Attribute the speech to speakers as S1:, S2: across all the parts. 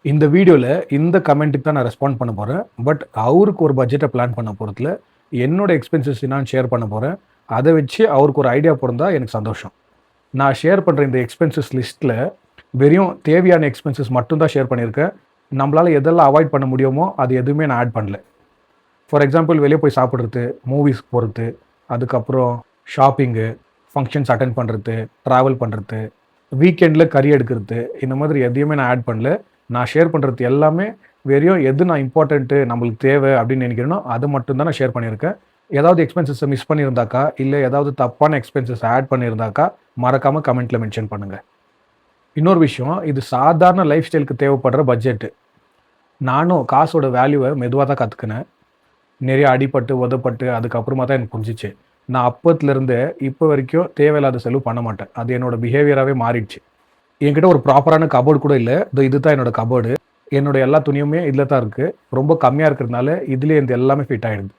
S1: இந்த வீடியோல இந்த கமெண்ட்டுக்கு தான் நான் ரெஸ்பாண்ட் பண்ண போறேன். பட் அவருக்கு ஒரு பட்ஜெட்ட பிளான் பண்ண போறதில்ல. என்னோட எக்ஸ்பென்சஸ் நான் ஷேர் பண்ண போறேன். அத வச்சு அவருக்கு ஒரு ஐடியா பொறந்தா எனக்கு சந்தோஷம். நான் ஷேர் பண்ற இந்த எக்ஸ்பென்சஸ் லிஸ்ட்ல வெறும் தேவையான எக்ஸ்பென்சஸ் மட்டும் தான் ஷேர் பண்ணியிருக்கேன். நம்மளால எதெல்லாம் அவாய்ட் பண்ண முடியுமோ அது எதுவுமே நான் ஆட் பண்ணல. ஃபார் எக்ஸாம்பிள் வெளிய போய் சாப்பிடுறது, மூவிஸ் போறது, அதுக்கப்புறம் ஷாப்பிங்கு, ஃபங்ஷன்ஸ் அட்டெண்ட் பண்றது, டிராவல் பண்றது, வீக்கெண்ட்ல கறி எடுக்கிறது, இந்த மாதிரி எதையுமே நான் ஆட் பண்ணல. நான் ஷேர் பண்ணுறது எல்லாமே வெறும் எது நான் இம்பார்ட்டண்ட்டு நம்மளுக்கு தேவை அப்படின்னு நினைக்கிறேனோ அது மட்டும் தான் நான் ஷேர் பண்ணியிருக்கேன். ஏதாவது எக்ஸ்பென்சஸை மிஸ் பண்ணியிருந்தாக்கா இல்லை ஏதாவது தப்பான எக்ஸ்பென்சஸ் ஆட் பண்ணியிருந்தாக்கா மறக்காமல் கமெண்ட்டில் மென்ஷன் பண்ணுங்கள். இன்னொரு விஷயம், இது சாதாரண லைஃப் ஸ்டைலுக்கு தேவைப்படுற பட்ஜெட்டு. நானும் காசோட வேல்யூவை மெதுவாக தான் கற்றுக்கினேன். நிறைய அடிபட்டு உதப்பட்டு அதுக்கப்புறமா தான் எனக்கு புரிஞ்சிச்சு. நான் அப்பத்துலேருந்து இப்போ வரைக்கும் தேவையில்லாத செலவு பண்ண மாட்டேன். அது என்னோட பிஹேவியராகவே மாறிடுச்சு. என்கிட்ட ஒரு ப்ராப்பரான கபோர்டு கூட இல்லை. இது தான் என்னோட கபோர்டு. என்னோட எல்லா துணியுமே இதில் தான் இருக்குது. ரொம்ப கம்மியாக இருக்கிறதுனால இதுலேயே இந்த எல்லாமே ஃபிட் ஆகிடுது.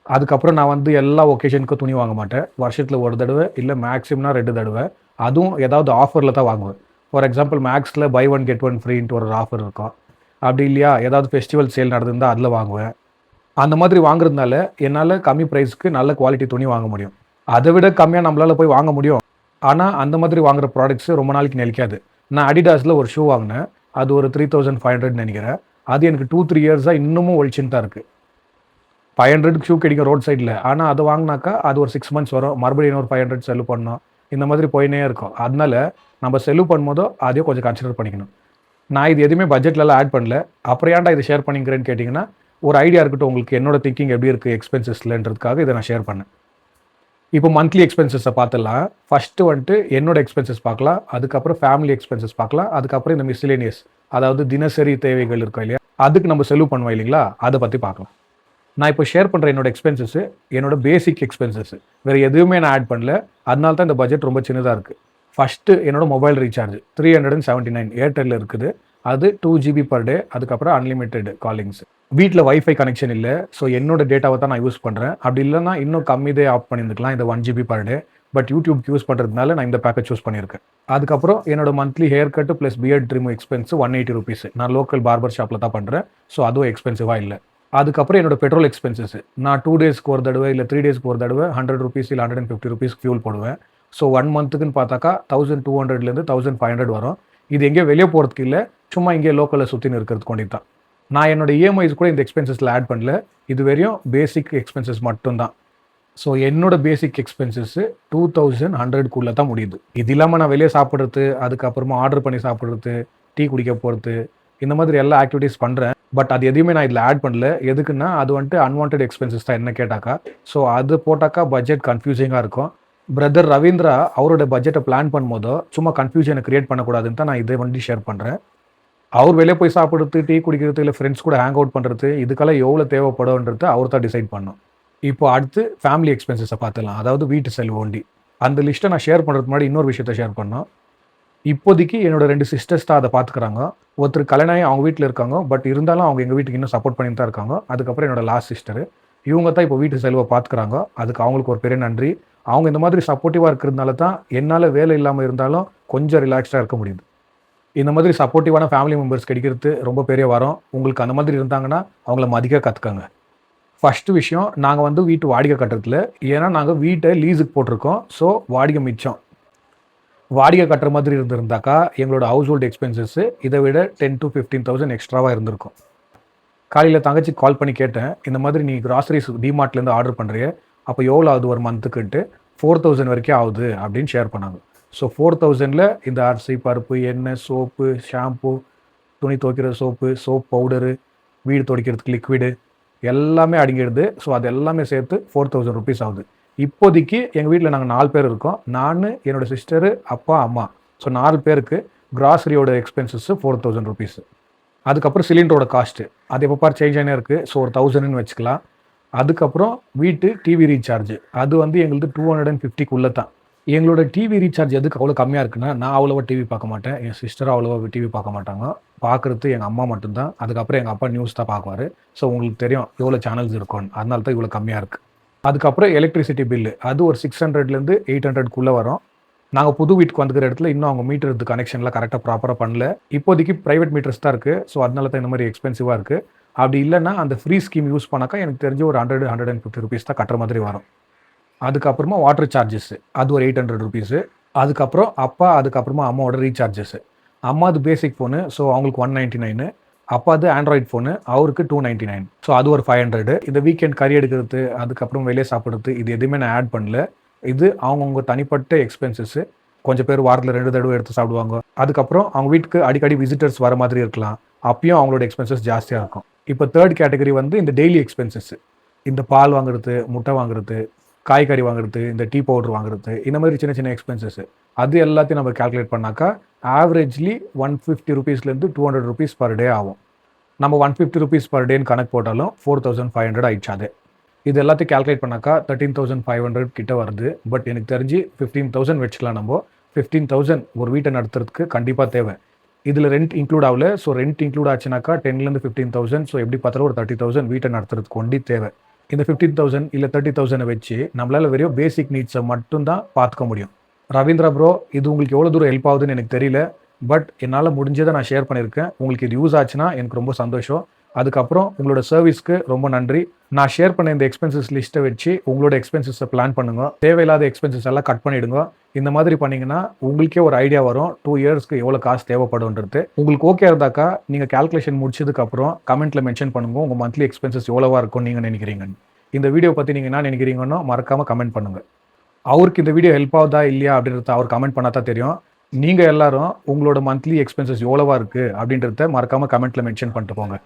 S1: அதுக்கப்புறம் நான் வந்து எல்லா ஒகேஷனுக்கும் துணி வாங்க மாட்டேன். வருஷத்தில் ஒரு தடவை இல்லை மேக்ஸிமம்னா 2 தடவை. அதுவும் ஏதாவது ஆஃபரில் தான் வாங்குவேன். ஃபார் எக்ஸாம்பிள் மேக்ஸில் பை ஒன் கெட் ஒன் ஃப்ரீன்ட்டு ஒரு ஆஃபர் இருக்கும். அப்படி இல்லையா ஏதாவது ஃபெஸ்டிவல் சேல் நடந்திருந்தால் அதில் வாங்குவேன். அந்த மாதிரி வாங்குறதுனால என்னால் கம்மி ப்ரைஸ்க்கு நல்ல குவாலிட்டி துணி வாங்க முடியும். அதை விட கம்மியாக நம்மளால் போய் வாங்க முடியும். ஆனால் அந்த மாதிரி வாங்குற ப்ராடக்ட்ஸு ரொம்ப நாளைக்கு நிலைக்காது. நான் அடிடாஸில் ஒரு ஷூ வாங்கினேன். அது ஒரு 3500 நினைக்கிறேன். அது எனக்கு 2-3 இயர்ஸாக இன்னமும் ஒழிச்சுன்னு தான் இருக்குது. 500க்கு ஷூ கிடைக்கும் ரோட் சைடில். ஆனால் அதை வாங்கினாக்கா அது ஒரு 6 மந்த்ஸ் வரும். மறுபடியும் இன்னொரு 500 செலவு பண்ணணும். இந்த மாதிரி போயினே இருக்கும். அதனால நம்ம செலவு பண்ணும்போதோ அதையும் கொஞ்சம் கன்சிடர் பண்ணிக்கணும். நான் இது எதுவுமே பட்ஜெட்லலாம் ஆட் பண்ணல. அப்புறம் ஏன்டா இதை ஷேர் பண்ணிக்கிறேன்னு கேட்டிங்கன்னா, ஒரு ஐடியா இருக்கட்டும் உங்களுக்கு என்னோட திங்கிங் எப்படி இருக்குது எக்ஸ்பென்சஸ்லன்றதுக்காக இதை நான் ஷேர் பண்ணேன். இப்போ மந்த்லி எக்ஸ்பென்சஸை பார்த்துடலாம். ஃபஸ்ட்டு வந்துட்டு என்னோட எக்ஸ்பென்சஸ் பார்க்கலாம். அதுக்கப்புறம் ஃபேமிலி எக்ஸ்பென்சஸ் பார்க்கலாம். அதுக்கப்புறம் இந்த மிஸ்லேனியஸ், அதாவது தினசரி தேவைகள் இருக்கும் இல்லையா, அதுக்கு நம்ம செலவு பண்ணுவோம் இல்லைங்களா, அதை பற்றி பார்க்கலாம். நான் இப்போ ஷேர் பண்ணுற என்னோட எக்ஸ்பென்சஸ் என்னோட பேசிக் எக்ஸ்பென்சஸ். வேறு எதுவுமே நான் ஆட் பண்ணல. அதனால தான் இந்த பட்ஜெட் ரொம்ப சின்னதாக இருக்குது. ஃபஸ்ட்டு என்னோட மொபைல் ரீசார்ஜ் 379 ஏர்டெல்லில் இருக்குது. அது 2 GB பர் டே. அதுக்கப்புறம் அன்லிமிட்டெட் காலிங்ஸ். வீட்டில் வைஃபை கனெக்ஷன் இல்லை. ஸோ என்னோட டேட்டாவை தான் நான் யூஸ் பண்ணுறேன். அப்படி இல்லைனா இன்னும் கம்மிதே ஆஃப் பண்ணியிருந்துக்கலாம், இந்த 1 GB பர் டே. பட் யூடியூப்க்கு யூஸ் பண்ணுறதுனால நான் இந்த பேக்கேஜ் சூஸ் பண்ணியிருக்கேன். அதுக்கப்புறம் என்னோட monthly hair cut plus beard trim expense 180 rupees. நான் லோக்கல் பார்பர் ஷாப்பில் தான் பண்ணுறேன். ஸோ அதுவும் எக்ஸ்பென்சிவாக இல்லை. அதுக்கப்புறம் என்னோட பெட்ரோல் எக்ஸ்பென்சஸ், நான் 2 டேஸ்க்கு ஒரு தடவை இல்லை 3 டேஸ்க்கு ஒரு தடவை 100 rupees இல்லை 150 rupees ஃபியூல் போடுவேன். ஸோ 1 மந்த்துக்குன்னு பார்த்தாக்கா 1200லேருந்து 1500 வரும். இது எங்கேயோ வெளியே போகிறதுக்கு இல்லை, சும்மா இங்கே லோக்கலில் சுற்றின்னு இருக்கிறதுக்கு கொண்டு தான். நான் என்னோட இஎம்ஐஸ் கூட இந்த எக்ஸ்பென்சஸில் ஆட் பண்ணல. இது வெறும் பேசிக் எக்ஸ்பென்சஸ் மட்டும்தான். ஸோ என்னோட பேசிக் எக்ஸ்பென்சஸ்ஸு 2100க்குள்ளே தான் முடியுது. இது இல்லாமல் நான் வெளியே சாப்பிட்றது, அதுக்கப்புறமா ஆர்டர் பண்ணி சாப்பிட்றது, டீ குடிக்க போகிறது, இந்த மாதிரி எல்லா ஆக்டிவிட்டீஸ் பண்ணுறேன். பட் அது எதுவுமே நான் இதில் ஆட் பண்ணல. எதுக்குன்னா அது வந்துட்டு அன்வான்ட் எக்ஸ்பென்சஸ் தான் என்ன கேட்டாக்கா. ஸோ அது போட்டாக்கா பட்ஜெட் கன்ஃபியூசிங்காக இருக்கும். பிரதர் ரவீந்திரா அவரோட பட்ஜெட்டை பிளான் பண்ணும்போதோ சும்மா கன்ஃபியூஷனை கிரியேட் பண்ணக்கூடாதுன்னு தான் நான் இதை வந்து ஷேர் பண்ணுறேன். அவர் வெளியே போய் சாப்பிட்றது, டீ குடிக்கிறது, இல்லை ஃப்ரெண்ட்ஸ் கூட ஹேங் அவுட் பண்ணுறது, இதுக்கெல்லாம் எவ்வளோ தேவைப்படும்ன்றது அவர் தான் டிசைட் பண்ணும். இப்போ அடுத்து ஃபேமிலி எக்ஸ்பென்சஸை பார்த்துலாம், அதாவது வீட்டு செலவு ஒண்டி. அந்த லிஸ்ட்டை நான் ஷேர் பண்ணுறதுக்கு முன்னாடி இன்னொரு விஷயத்தை ஷேர் பண்ணோம். இப்போதைக்கு என்னோட 2 சிஸ்டர்ஸ் தான் அதை பார்த்துக்கிறாங்க. ஒருத்தர் கல்யாணம் ஆகி அவங்க வீட்டில் இருக்காங்க. பட் இருந்தாலும் அவங்க எங்கள் வீட்டுக்கு இன்னும் சப்போர்ட் பண்ணிட்டு தான் இருக்காங்க. அதுக்கப்புறம் என்னோட லாஸ்ட் சிஸ்டர், இவங்க தான் இப்போ வீட்டு செலவை பார்த்துக்கிறாங்க. அதுக்கு அவங்களுக்கு ஒரு பெரிய நன்றி. அவங்க இந்த மாதிரி சப்போர்ட்டிவாக இருக்கிறதுனால தான் என்னால் வேலை இல்லாமல் இருந்தாலும் கொஞ்சம் ரிலாக்ஸ்டாக இருக்க முடியுது. இந்த மாதிரி சப்போர்ட்டிவான ஃபேமிலி மெம்பர்ஸ் கிடைக்கிறது ரொம்ப பெரிய வரம். உங்களுக்கு அந்த மாதிரி இருந்தாங்கன்னா அவங்கள மதிக்க கற்றுக்கங்க. ஃபஸ்ட்டு விஷயம், நாங்கள் வந்து வீட்டு வாடகை கட்டுறதுல, ஏன்னா நாங்கள் வீட்டை லீஸுக்கு போட்டிருக்கோம். ஸோ வாடகை மிச்சம். வாடகை கட்டுற மாதிரி இருந்திருந்தாக்கா எங்களோட ஹவுஸ் ஹோல்டு எக்ஸ்பென்சஸ் இதை விட 10,000 to 15,000 எக்ஸ்ட்ராவாக இருந்திருக்கும். காலையில் தங்கச்சி கால் பண்ணி கேட்டேன், இந்த மாதிரி நீ கிராசரிஸ் டிமார்ட்லேருந்து ஆர்டர் பண்ணுறிய, அப்போ எவ்வளோ ஆகுது ஒரு மந்த்துக்குன்ட்டு. 4000 வரைக்கும் ஆகுது அப்படின்னு ஷேர் பண்ணாங்க. ஸோ 4000ல் இந்த அரிசி, பருப்பு, எண்ணெய், சோப்பு, ஷாம்பு, துணி துவைக்கிற சோப்பு, சோப் பவுடரு, வீடு துடைக்கிறதுக்கு லிக்விடு எல்லாமே அடங்கிடுது. ஸோ அது எல்லாமே சேர்த்து 4000 rupees ஆகுது. இப்போதைக்கு எங்கள் வீட்டில் நாங்கள் 4 பேர் இருக்கோம். நான், என்னோட சிஸ்டரு, அப்பா, அம்மா. ஸோ 4 பேருக்கு கிராசரியோட எக்ஸ்பென்சஸ் 4000 rupees. அதுக்கப்புறம் சிலிண்டரோட காஸ்ட்டு அது எப்போ பார் சேஞ்ச் ஆகினே இருக்குது. ஸோ ஒரு 1000ன்னு வச்சுக்கலாம். அதுக்கப்புறம் வீட்டு டிவி ரீசார்ஜ் அது வந்து எங்களுக்கு 250க்குள்ளே தான். எங்களோட டிவி ரீசார்ஜ் எதுக்கு அவ்வளோ கம்மியாக இருக்குன்னா, நான் அவ்வளோவா டிவி பார்க்க மாட்டேன். என் சிஸ்டரும் அவ்வளோவா டிவி பார்க்க மாட்டாங்க. பார்க்குறது எங்கள் அம்மா மட்டும்தான். அதுக்கப்புறம் எங்கள் அப்பா நியூஸ் தான் பார்க்குவார். ஸோ உங்களுக்கு தெரியும் எவ்வளோ சேனல்ஸ் இருக்கும்னு. அதனால தான் இவ்வளோ கம்மியாக இருக்குது. அதுக்கப்புறம் எலக்ட்ரிசிட்டி பில்லு அது ஒரு 600லேருந்து 800க்குள்ளே வரும். நாங்கள் புது வீட்டுக்கு வந்துக்கிற இடத்துல இன்னும் அவங்க மீட்டர் கனெக்ஷன்லாம் கரெக்டாக ப்ராப்பராக பண்ணல. இப்போதைக்கு பிரைவேட் மீட்டர்ஸ் தான் இருக்குது. ஸோ அதனால தான் இந்த மாதிரி எக்ஸ்பென்சிவாக இருக்குது. அப்படி இல்லைன்னா அந்த ஃப்ரீ ஸ்கீம் யூஸ் பண்ணாக்கா எனக்கு தெரிஞ்சு ஒரு 100-150 ருபீஸ் தான் கட்டுற மாதிரி வரும். அதுக்கப்புறமா வாட்டர் சார்ஜஸ் அது ஒரு 800 ருபீஸு. அதுக்கப்புறம் அதுக்கப்புறமா அம்மாவோட ரீசார்ஜஸ். அம்மாது பேசிக் ஃபோனு, ஸோ அவங்களுக்கு 199. அப்பாது ஆண்ட்ராய்ட் ஃபோனு, அவருக்கு 299. ஸோ அது ஒரு 500. இந்த வீக்கெண்ட் கறி எடுக்கிறது, அதுக்கப்புறம் வெளியே சாப்பிட்றது, இது எதுவுமே நான் ஆட் பண்ணல. இது அவங்கவுங்க தனிப்பட்ட எக்ஸ்பென்சஸ்ஸு. கொஞ்சம் பேர் வாரத்தில் 2 தடவை எடுத்து சாப்பிடுவாங்க. அதுக்கப்புறம் அவங்க வீட்டுக்கு அடிக்கடி விசிட்டர்ஸ் வர மாதிரி இருக்கலாம். அப்பயும் அவங்களோட எக்ஸ்பென்சஸ் ஜாஸ்தியாக இருக்கும். இப்போ தேர்ட் கேட்டகரி வந்து இந்த டெய்லி எக்ஸ்பென்சஸ். இந்த பால் வாங்குறது, முட்டை வாங்குறது, காய்கறி வாங்குறது, இந்த டீ பவுடர் வாங்குறது, இந்த மாதிரி சின்ன சின்ன எக்ஸ்பென்சஸ். அது எல்லாத்தையும் நம்ம கால்குலேட் பண்ணாக்கா ஆவரேஜ்லி 150 ருபீஸ்லேருந்து 200 ருபீஸ் பர் டே ஆகும். நம்ம 150 ருபீஸ் பர் டேன்னு கணக்கு போட்டாலும் 4500 ஆயிடுச்சு. அது இது எல்லாத்தையும் கால்குலேட் பண்ணாக்கா 13,500 கிட்ட வருது. பட் எனக்கு தெரிஞ்சு 15,000 வச்சுக்கலாம். நம்ம 15,000 ஒரு வீட்டை நடத்துறதுக்கு கண்டிப்பாக தேவை. இதில் ரெண்ட் இன்க்ளூட் ஆகல. ஸோ ரெண்ட் இன்க்ளூட் ஆச்சுனாக்கா 10,000 15,000. ஸோ எப்படி பார்த்தாலும் ஒரு 30,000 வீட்டை நடத்துறதுக்கு ஒண்டி தேவை. இந்த 15,000 இல்லை 30,000 வச்சு நம்மளால் வெறும் பேசிக் நீட்ஸை மட்டும்தான் பார்த்துக்க முடியும். ரவீந்திரா ப்ரோ, இது உங்களுக்கு எவ்வளோ தூரம் ஹெல்ப் ஆகுதுன்னு எனக்கு தெரியல. பட் என்னால் முடிஞ்சதை நான் ஷேர் பண்ணியிருக்கேன். உங்களுக்கு இது யூஸ் ஆச்சுன்னா எனக்கு ரொம்ப சந்தோஷம். அதுக்கப்புறம் உங்களோட சர்வீஸ்க்கு ரொம்ப நன்றி. நான் ஷேர் பண்ண இந்த எக்ஸ்பென்சஸ் லிஸ்ட்டை வச்சு உங்களோட எக்ஸ்பென்சஸை பிளான் பண்ணுங்க. தேவையில்லாத எக்ஸ்பென்சஸ் எல்லாம் கட் பண்ணிவிடுங்க. இந்த மாதிரி பண்ணிங்கன்னா உங்களுக்கே ஒரு ஐடியா வரும் 2 இயர்ஸ்க்கு எவ்வளோ காசு தேவைப்படும்ன்றது. உங்களுக்கு ஓகே இருந்தாக்கா நீங்கள் கால்குலேஷன் முடிச்சதுக்கப்புறம் கமெண்ட்டில் மென்ஷன் பண்ணுங்கள் உங்கள் மந்த்லி எக்ஸ்பென்சஸ் எவ்வளோவா இருக்கும்னு நீங்கள் நினைக்கிறீங்கன்னு. இந்த வீடியோ பற்றி நீங்கள் என்ன நினைக்கிறீங்கன்னு மறக்காமல் கமெண்ட் பண்ணுங்கள். அவருக்கு இந்த வீடியோ ஹெல்ப் ஆகுதா இல்லையா அப்படின்றத அவர் கமெண்ட் பண்ணால் தான் தெரியும். நீங்கள் எல்லாரும் உங்களோட மந்த்லி எக்ஸ்பென்சஸ் எவ்வளோவா இருக்குது அப்படின்றத மறக்காமல் கமெண்ட்டில் மென்ஷன் பண்ணிட்டு போங்க.